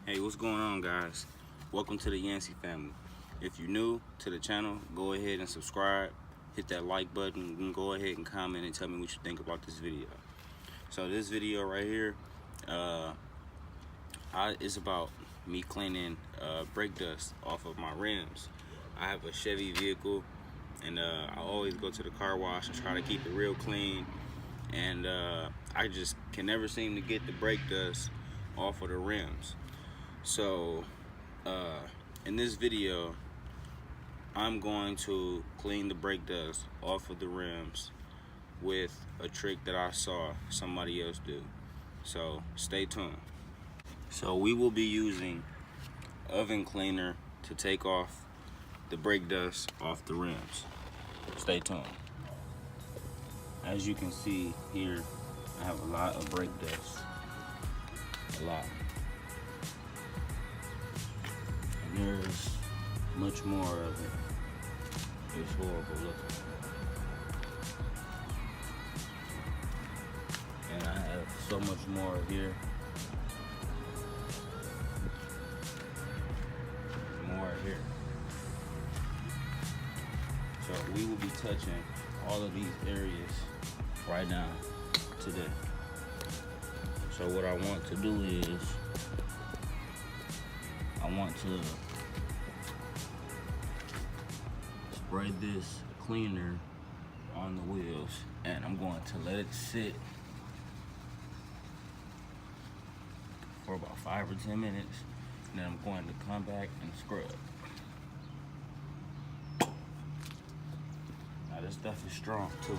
Hey, what's going on, guys? Welcome to the Yancey family. If you're new to the channel, go ahead and subscribe, hit that like button, and go ahead and comment and tell me what you think about this video. So this video right here is about me cleaning brake dust off of my rims. I have a Chevy vehicle, and I always go to the car wash and try to keep it real clean, and I just can never seem to get the brake dust off of the rims. So in this video, I'm going to clean the brake dust off of the rims with a trick that I saw somebody else do. So stay tuned. So we will be using oven cleaner to take off the brake dust off the rims. Stay tuned. As you can see here, I have a lot of brake dust. A lot. And there's much more of it. It's horrible looking. And I have so much more here. More here. So we will be touching all of these areas right now today. So what I want to do is I want to spray this cleaner on the wheels, and I'm going to let it sit for about 5 or 10 minutes, and then I'm going to come back and scrub. Now this stuff is strong too.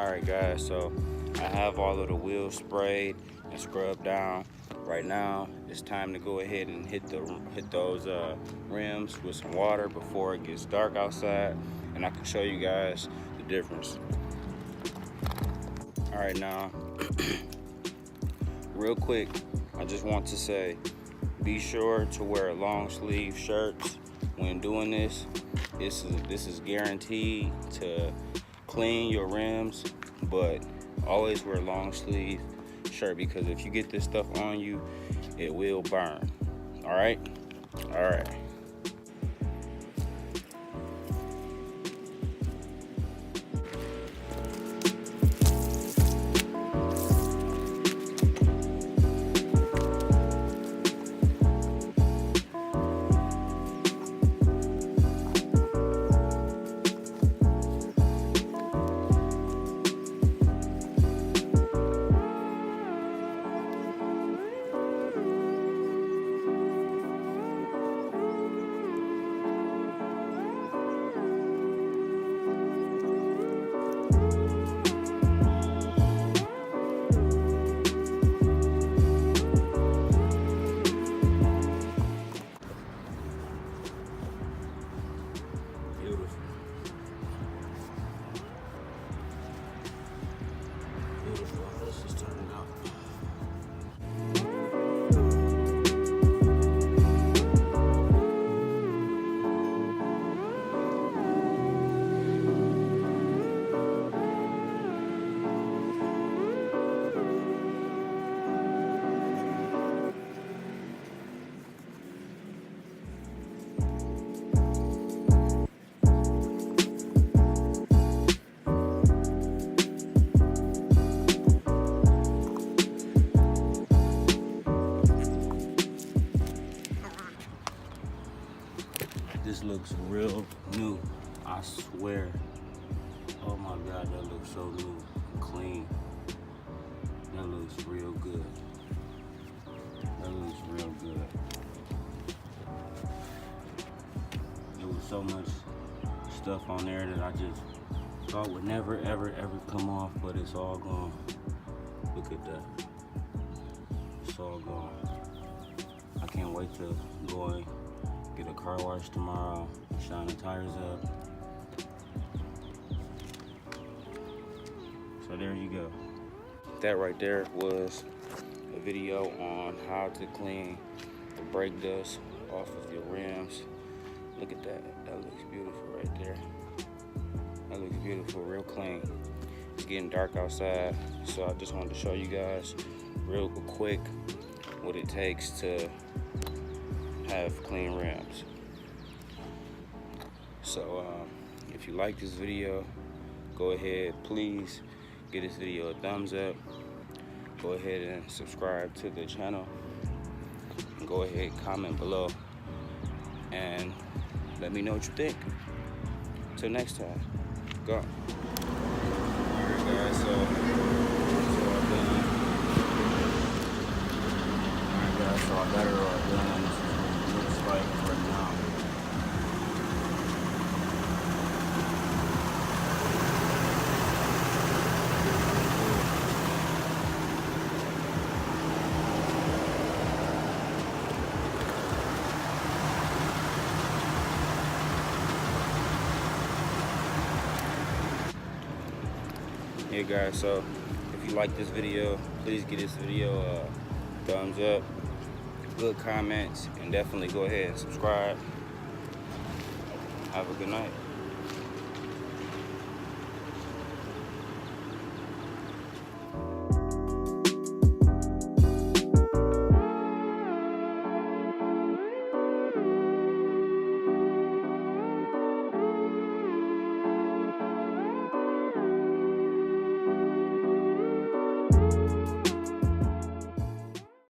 Alright guys, so I have all of the wheels sprayed and scrubbed down. Right now it's time to go ahead and hit those rims with some water before it gets dark outside, and I can show you guys the difference. Alright, now real quick, I just want to say, be sure to wear long sleeve shirts when doing this. This is guaranteed to clean your rims, but always wear a long sleeve shirt, because if you get this stuff on you, it will burn. All right. Beautiful. This is turning out. This looks real new, I swear. Oh my God, that looks so new and clean. That looks real good. That looks real good. There was so much stuff on there that I just thought would never, ever come off, but it's all gone. Look at that. It's all gone. I can't wait to go and get a car wash tomorrow, shine the tires up. So there you go. That right there was a video on how to clean the brake dust off of your rims. Look at that. That looks beautiful right there. That looks beautiful, real clean. It's getting dark outside, so I just wanted to show you guys real quick what it takes to have clean rims. So if you like this video, go ahead, please give this video a thumbs up. Go ahead and subscribe to the channel, and go ahead, comment below, and let me know what you think. Till next time, go. Alright guys, so all done. Alright guys, so I got it all done. Looks like right now. Yeah guys, so if you like this video, please give this video a thumbs up, good comments, and definitely go ahead and subscribe. Have a good night.